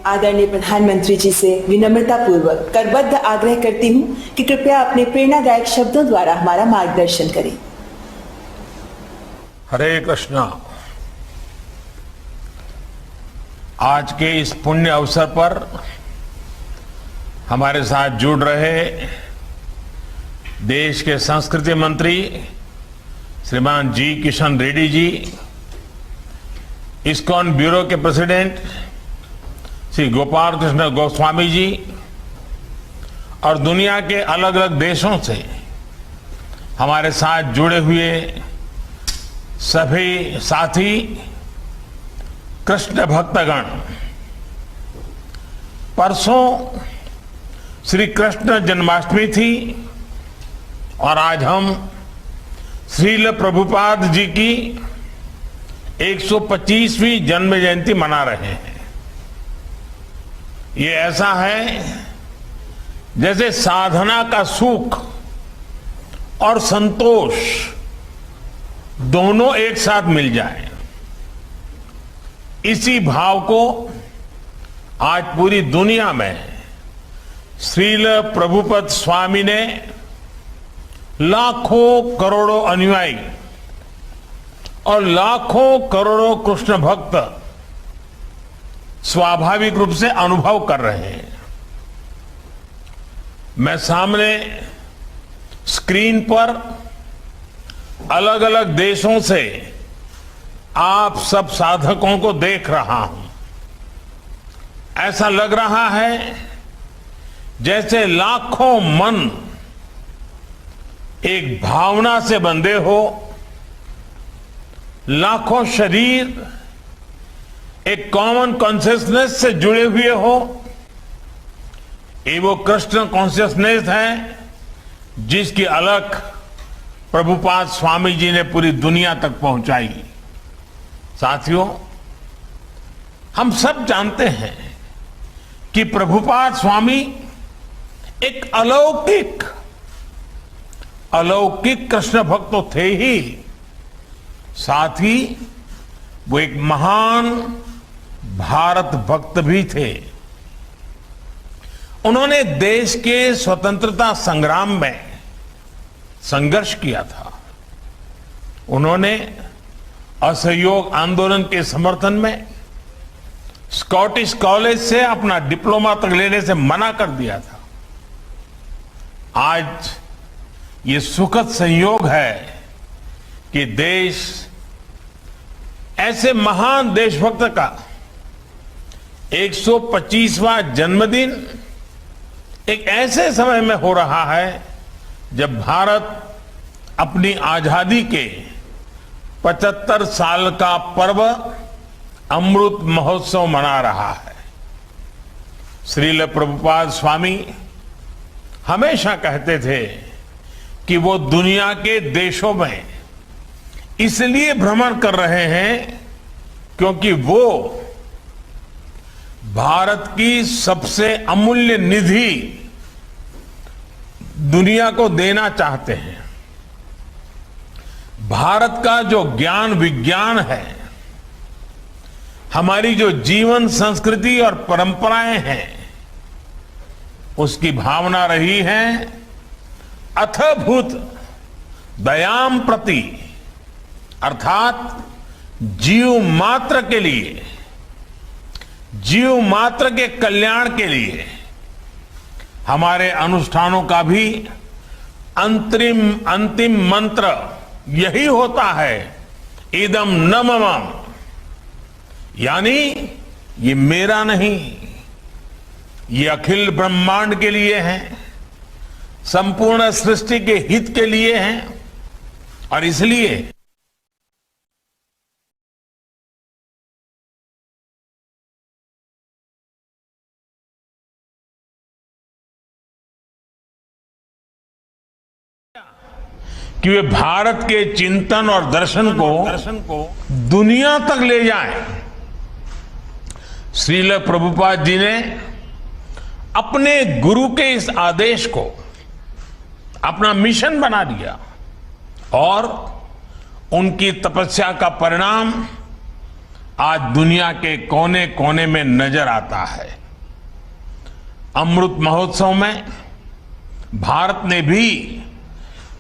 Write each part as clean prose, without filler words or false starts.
आदरणीय प्रधानमंत्री जी से विनम्रता पूर्वक करबद्ध आग्रह करती हूँ कि कृपया अपने प्रेरणादायक शब्दों द्वारा हमारा मार्गदर्शन करें। हरे कृष्णा। आज के इस पुण्य अवसर पर हमारे साथ जुड़ रहे देश के संस्कृति मंत्री श्रीमान जी किशन रेड्डी जी, इस्कॉन ब्यूरो के प्रेसिडेंट श्री गोपाल कृष्ण गोस्वामी जी और दुनिया के अलग अलग देशों से हमारे साथ जुड़े हुए सभी साथी कृष्ण भक्तगण, परसों श्री कृष्ण जन्माष्टमी थी और आज हम श्रील प्रभुपाद जी की 125वीं जन्म जयंती मना रहे हैं। ये ऐसा है जैसे साधना का सुख और संतोष दोनों एक साथ मिल जाए। इसी भाव को आज पूरी दुनिया में श्रील प्रभुपद स्वामी ने लाखों करोड़ों अनुयायी और लाखों करोड़ों कृष्ण भक्त स्वाभाविक रूप से अनुभव कर रहे हैं। मैं सामने स्क्रीन पर अलग अलग देशों से आप सब साधकों को देख रहा हूं। ऐसा लग रहा है जैसे लाखों मन एक भावना से बंधे हो, लाखों शरीर एक कॉमन कॉन्शियसनेस से जुड़े हुए हो। ये वो कृष्ण कॉन्शियसनेस है जिसकी अलख प्रभुपाद स्वामी जी ने पूरी दुनिया तक पहुंचाई। साथियों, हम सब जानते हैं कि प्रभुपाद स्वामी एक अलौकिक कृष्ण भक्त तो थे ही, साथ ही वो एक महान भारत भक्त भी थे। उन्होंने देश के स्वतंत्रता संग्राम में संघर्ष किया था। उन्होंने असहयोग आंदोलन के समर्थन में स्कॉटिश कॉलेज से अपना डिप्लोमा तक लेने से मना कर दिया था। आज ये सुखद संयोग है कि देश ऐसे महान देशभक्त का 125वां जन्मदिन एक ऐसे समय में हो रहा है जब भारत अपनी आजादी के 75 साल का पर्व अमृत महोत्सव मना रहा है। श्रील प्रभुपाद स्वामी हमेशा कहते थे कि वो दुनिया के देशों में इसलिए भ्रमण कर रहे हैं क्योंकि वो भारत की सबसे अमूल्य निधि दुनिया को देना चाहते हैं। भारत का जो ज्ञान विज्ञान है, हमारी जो जीवन संस्कृति और परंपराएं हैं, उसकी भावना रही है अथभूत दयाम प्रति, अर्थात जीव मात्र के लिए, जीव मात्र के कल्याण के लिए हमारे अनुष्ठानों का भी अंतिम मंत्र यही होता है, इदम न मम, यानी ये मेरा नहीं, ये अखिल ब्रह्मांड के लिए है, संपूर्ण सृष्टि के हित के लिए है। और इसलिए कि वे भारत के चिंतन और दर्शन को दुनिया तक ले जाएं। श्रील प्रभुपाद जी ने अपने गुरु के इस आदेश को अपना मिशन बना दिया और उनकी तपस्या का परिणाम आज दुनिया के कोने कोने में नजर आता है। अमृत महोत्सव में भारत ने भी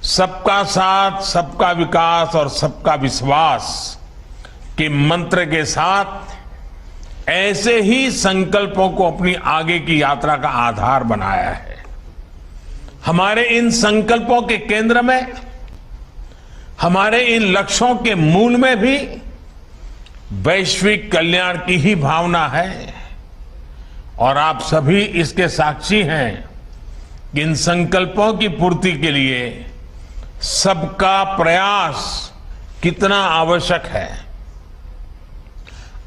सबका साथ, सबका विकास और सबका विश्वास के मंत्र के साथ ऐसे ही संकल्पों को अपनी आगे की यात्रा का आधार बनाया है। हमारे इन संकल्पों के केंद्र में, हमारे इन लक्ष्यों के मूल में भी वैश्विक कल्याण की ही भावना है और आप सभी इसके साक्षी हैं कि इन संकल्पों की पूर्ति के लिए सबका प्रयास कितना आवश्यक है।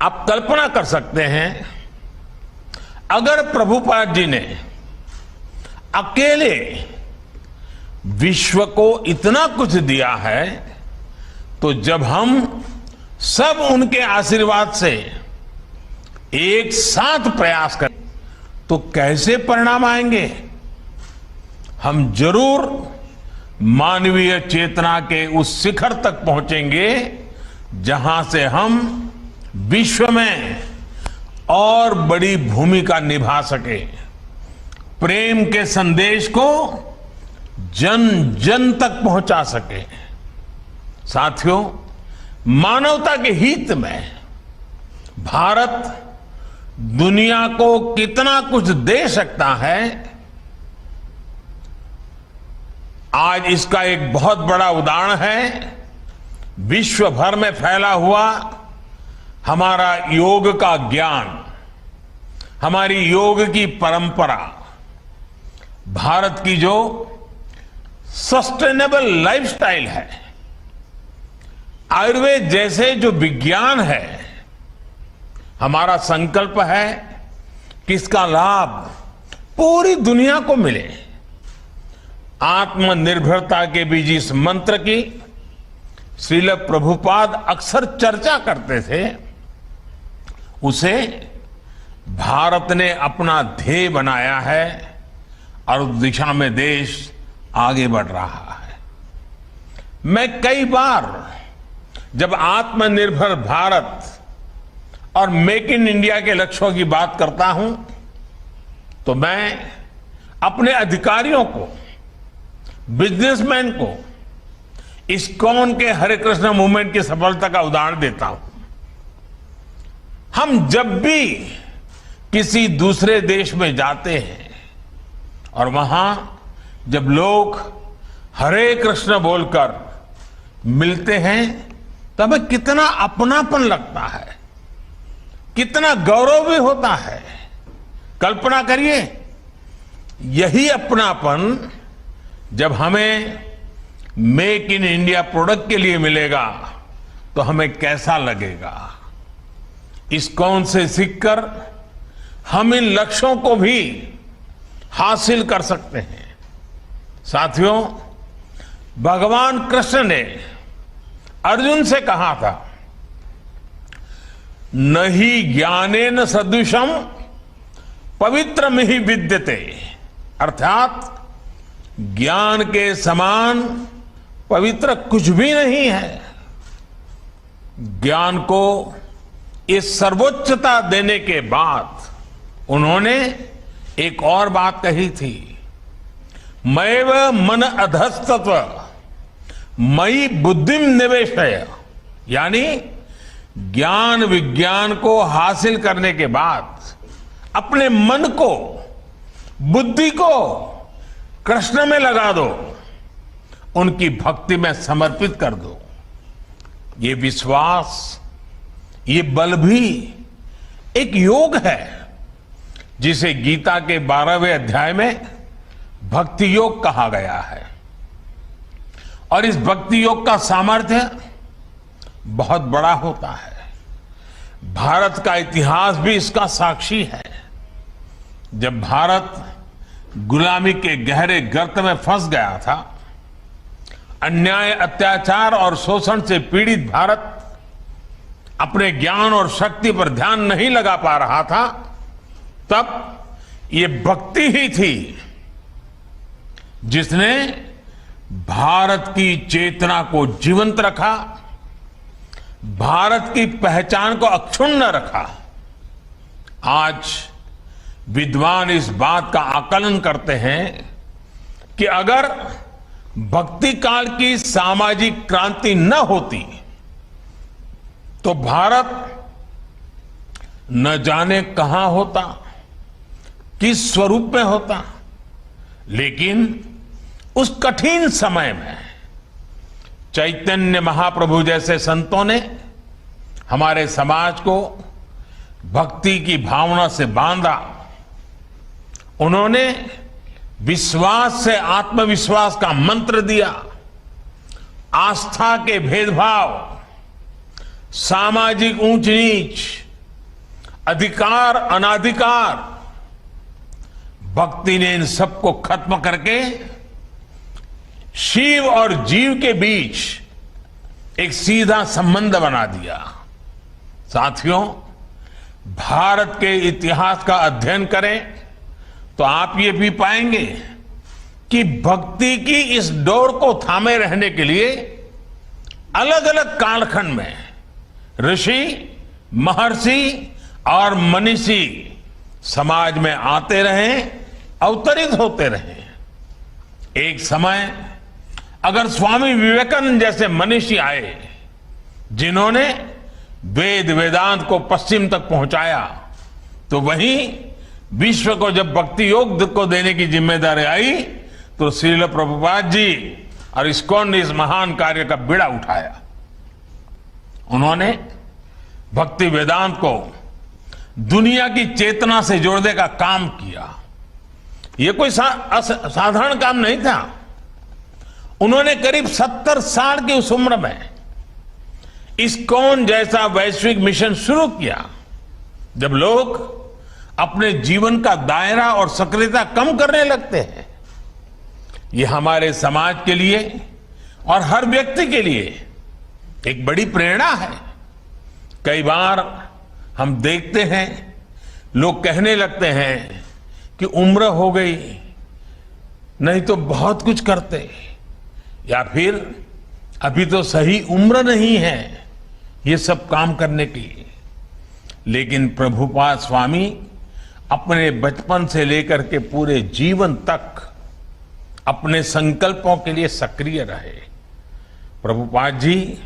आप कल्पना कर सकते हैं, अगर प्रभुपाद जी ने अकेले विश्व को इतना कुछ दिया है, तो जब हम सब उनके आशीर्वाद से एक साथ प्रयास करें तो कैसे परिणाम आएंगे। हम जरूर मानवीय चेतना के उस शिखर तक पहुंचेंगे जहां से हम विश्व में और बड़ी भूमिका निभा सके, प्रेम के संदेश को जन जन तक पहुंचा सके। साथियों, मानवता के हित में भारत दुनिया को कितना कुछ दे सकता है, आज इसका एक बहुत बड़ा उदाहरण है विश्व भर में फैला हुआ हमारा योग का ज्ञान, हमारी योग की परंपरा, भारत की जो सस्टेनेबल लाइफस्टाइल है, आयुर्वेद जैसे जो विज्ञान है। हमारा संकल्प है कि इसका लाभ पूरी दुनिया को मिले। आत्मनिर्भरता के बीच इस मंत्र की श्रील प्रभुपाद अक्सर चर्चा करते थे, उसे भारत ने अपना ध्येय बनाया है और उस दिशा में देश आगे बढ़ रहा है। मैं कई बार जब आत्मनिर्भर भारत और मेक इन इंडिया के लक्ष्यों की बात करता हूं, तो मैं अपने अधिकारियों को, बिजनेसमैन को इस्कॉन के हरे कृष्ण मूवमेंट की सफलता का उदाहरण देता हूं। हम जब भी किसी दूसरे देश में जाते हैं और वहां जब लोग हरे कृष्ण बोलकर मिलते हैं, तो हमें कितना अपनापन लगता है, कितना गौरव भी होता है। कल्पना करिए, यही अपनापन जब हमें मेक इन इंडिया प्रोडक्ट के लिए मिलेगा तो हमें कैसा लगेगा। इस्कॉन से सीखकर हम इन लक्ष्यों को भी हासिल कर सकते हैं। साथियों, भगवान कृष्ण ने अर्जुन से कहा था, नहीं ज्ञानेन सदृशम पवित्रमिहि विद्यते, अर्थात ज्ञान के समान पवित्र कुछ भी नहीं है। ज्ञान को ये सर्वोच्चता देने के बाद उन्होंने एक और बात कही थी, मैव मन अधस्तत्व मई बुद्धिम निवेशय, यानी ज्ञान विज्ञान को हासिल करने के बाद अपने मन को, बुद्धि को कृष्ण में लगा दो, उनकी भक्ति में समर्पित कर दो। ये विश्वास, ये बल भी एक योग है जिसे गीता के 12वें अध्याय में भक्ति योग कहा गया है। और इस भक्ति योग का सामर्थ्य बहुत बड़ा होता है। भारत का इतिहास भी इसका साक्षी है। जब भारत गुलामी के गहरे गर्त में फंस गया था, अन्याय, अत्याचार और शोषण से पीड़ित भारत अपने ज्ञान और शक्ति पर ध्यान नहीं लगा पा रहा था, तब ये भक्ति ही थी जिसने भारत की चेतना को जीवंत रखा, भारत की पहचान को अक्षुण्ण रखा। आज विद्वान इस बात का आकलन करते हैं कि अगर भक्ति काल की सामाजिक क्रांति न होती तो भारत न जाने कहां होता, किस स्वरूप में होता। लेकिन उस कठिन समय में चैतन्य महाप्रभु जैसे संतों ने हमारे समाज को भक्ति की भावना से बांधा। उन्होंने विश्वास से आत्मविश्वास का मंत्र दिया। आस्था के भेदभाव, सामाजिक ऊंच नीच, अधिकार अनाधिकार, भक्ति ने इन सबको खत्म करके शिव और जीव के बीच एक सीधा संबंध बना दिया। साथियों, भारत के इतिहास का अध्ययन करें तो आप ये भी पाएंगे कि भक्ति की इस डोर को थामे रहने के लिए अलग अलग कालखंड में ऋषि, महर्षि और मनीषी समाज में आते रहे, अवतरित होते रहे। एक समय अगर स्वामी विवेकानंद जैसे मनीषी आए जिन्होंने वेद वेदांत को पश्चिम तक पहुंचाया, तो वहीं विश्व को जब भक्ति योग को देने की जिम्मेदारी आई तो श्रील प्रभुपाद जी और इस्कॉन ने इस महान कार्य का बीड़ा उठाया। उन्होंने भक्ति वेदांत को दुनिया की चेतना से जोड़ने का काम किया। यह कोई साधारण काम नहीं था। उन्होंने करीब 70 साल की उस उम्र में इस्कॉन जैसा वैश्विक मिशन शुरू किया। जब लोग अपने जीवन का दायरा और सक्रियता कम करने लगते हैं, यह हमारे समाज के लिए और हर व्यक्ति के लिए एक बड़ी प्रेरणा है। कई बार हम देखते हैं लोग कहने लगते हैं कि उम्र हो गई, नहीं तो बहुत कुछ करते, या फिर अभी तो सही उम्र नहीं है ये सब काम करने की। लेकिन प्रभुपाद स्वामी अपने बचपन से लेकर के पूरे जीवन तक अपने संकल्पों के लिए सक्रिय रहे। प्रभुपाद जी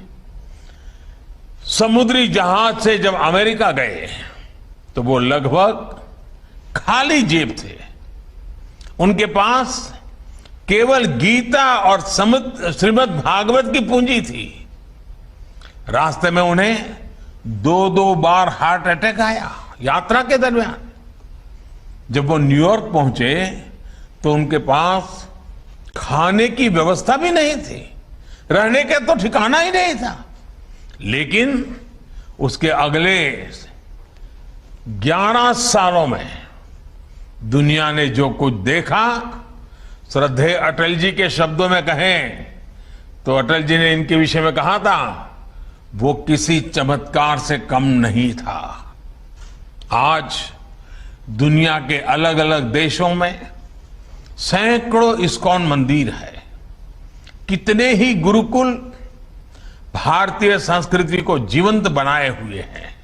समुद्री जहाज से जब अमेरिका गए तो वो लगभग खाली जेब थे। उनके पास केवल गीता और श्रीमद् भागवत की पूंजी थी। रास्ते में उन्हें 2-2 बार हार्ट अटैक आया यात्रा के दरमियान। जब वो न्यूयॉर्क पहुंचे तो उनके पास खाने की व्यवस्था भी नहीं थी, रहने का तो ठिकाना ही नहीं था। लेकिन उसके अगले 11 सालों में दुनिया ने जो कुछ देखा, श्रद्धेय अटल जी के शब्दों में कहें तो अटल जी ने इनके विषय में कहा था, वो किसी चमत्कार से कम नहीं था। आज दुनिया के अलग अलग देशों में सैकड़ों इस्कॉन मंदिर है। कितने ही गुरुकुल भारतीय संस्कृति को जीवंत बनाए हुए हैं।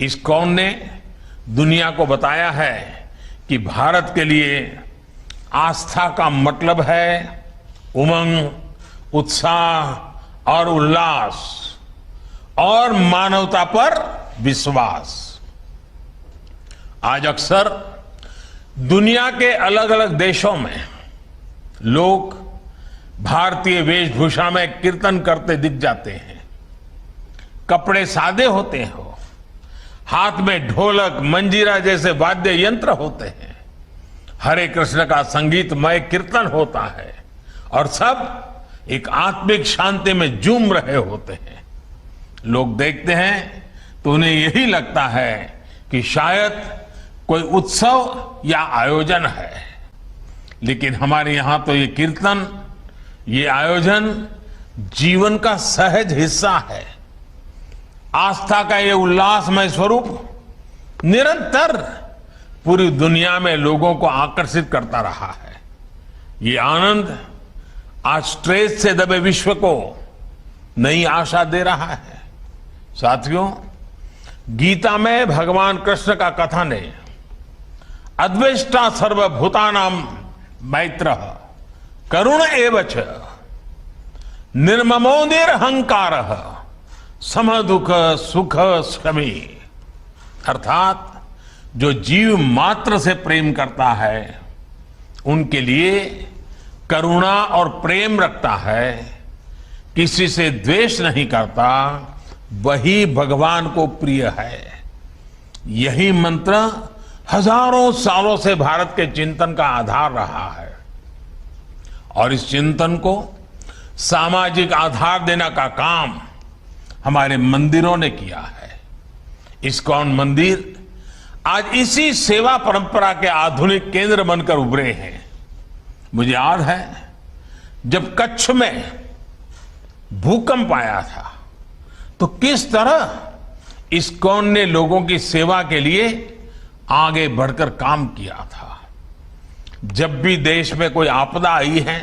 इस्कॉन ने दुनिया को बताया है कि भारत के लिए आस्था का मतलब है उमंग, उत्साह और उल्लास और मानवता पर विश्वास। आज अक्सर दुनिया के अलग अलग देशों में लोग भारतीय वेशभूषा में कीर्तन करते दिख जाते हैं। कपड़े सादे होते हो, हाथ में ढोलक, मंजीरा जैसे वाद्य यंत्र होते हैं, हरे कृष्ण का संगीतमय कीर्तन होता है और सब एक आत्मिक शांति में झूम रहे होते हैं। लोग देखते हैं तो उन्हें यही लगता है कि शायद कोई उत्सव या आयोजन है। लेकिन हमारे यहां तो ये कीर्तन, ये आयोजन जीवन का सहज हिस्सा है। आस्था का ये उल्लासमय स्वरूप निरंतर पूरी दुनिया में लोगों को आकर्षित करता रहा है। ये आनंद आज स्ट्रेस से दबे विश्व को नई आशा दे रहा है। साथियों, गीता में भगवान कृष्ण का कथन है, अद्वेष्टा सर्वभूतानां मैत्रः करुण एव च निर्ममो निरहंकारः सम दुख सुख शमी। अर्थात जो जीव मात्र से प्रेम करता है, उनके लिए करुणा और प्रेम रखता है, किसी से द्वेष नहीं करता, वही भगवान को प्रिय है। यही मंत्र हजारों सालों से भारत के चिंतन का आधार रहा है और इस चिंतन को सामाजिक आधार देने का काम हमारे मंदिरों ने किया है। इस्कॉन मंदिर आज इसी सेवा परंपरा के आधुनिक केंद्र बनकर उभरे हैं। मुझे याद है जब कच्छ में भूकंप आया था तो किस तरह इस्कॉन ने लोगों की सेवा के लिए आगे बढ़कर काम किया था। जब भी देश में कोई आपदा आई है,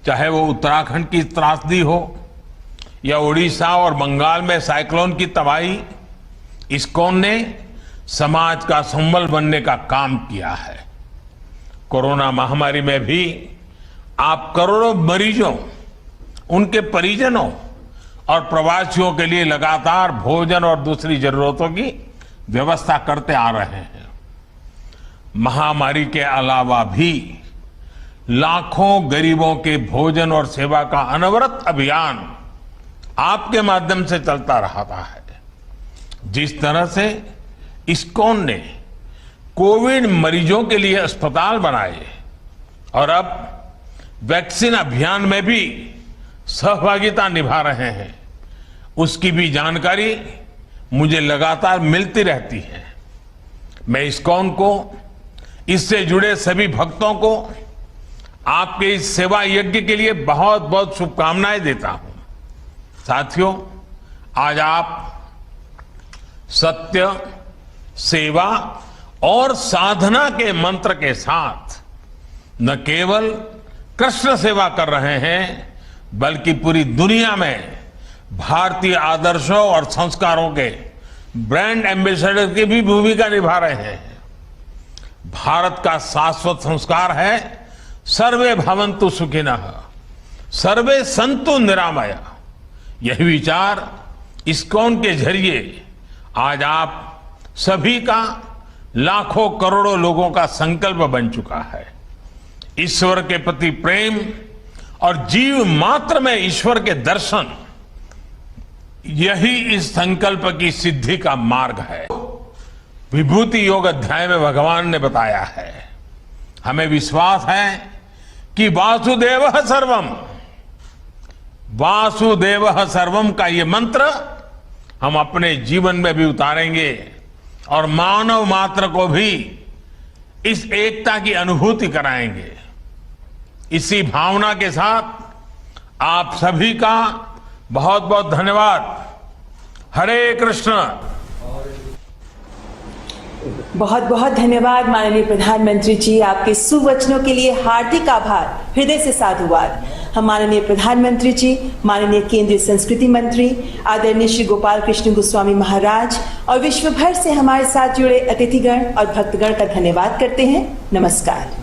चाहे वो उत्तराखंड की त्रासदी हो या उड़ीसा और बंगाल में साइक्लोन की तबाही, इस्कॉन ने समाज का संबल बनने का काम किया है। कोरोना महामारी में भी आप करोड़ों मरीजों, उनके परिजनों और प्रवासियों के लिए लगातार भोजन और दूसरी जरूरतों की व्यवस्था करते आ रहे हैं। महामारी के अलावा भी लाखों गरीबों के भोजन और सेवा का अनवरत अभियान आपके माध्यम से चलता रहता है। जिस तरह से इस्कॉन ने कोविड मरीजों के लिए अस्पताल बनाए और अब वैक्सीन अभियान में भी सहभागिता निभा रहे हैं, उसकी भी जानकारी मुझे लगातार मिलती रहती है। मैं इस्कॉन को, इससे जुड़े सभी भक्तों को आपके इस सेवा यज्ञ के लिए बहुत बहुत शुभकामनाएं देता हूं। साथियों, आज आप सत्य, सेवा और साधना के मंत्र के साथ न केवल कृष्ण सेवा कर रहे हैं, बल्कि पूरी दुनिया में भारतीय आदर्शों और संस्कारों के ब्रांड एम्बेसडर की भी भूमिका निभा रहे हैं। भारत का शाश्वत संस्कार है सर्वे भवन्तु सुखिनः, सर्वे सन्तु निरामया। यही विचार इस्कॉन के जरिए आज आप सभी का, लाखों करोड़ों लोगों का संकल्प बन चुका है। ईश्वर के प्रति प्रेम और जीव मात्र में ईश्वर के दर्शन, यही इस संकल्प की सिद्धि का मार्ग है। विभूति योग अध्याय में भगवान ने बताया है, हमें विश्वास है कि वासुदेवः सर्वम, वासुदेवः सर्वम का ये मंत्र हम अपने जीवन में भी उतारेंगे और मानव मात्र को भी इस एकता की अनुभूति कराएंगे। इसी भावना के साथ आप सभी का बहुत बहुत धन्यवाद। हरे कृष्ण। बहुत बहुत धन्यवाद माननीय प्रधानमंत्री जी, आपके सुवचनों के लिए हार्दिक आभार, हृदय से साधुवाद। हम माननीय प्रधानमंत्री जी, माननीय केंद्रीय संस्कृति मंत्री आदरणीय श्री गोपाल कृष्ण गोस्वामी महाराज और विश्व भर से हमारे साथ जुड़े अतिथिगण और भक्तगण का धन्यवाद करते हैं। नमस्कार।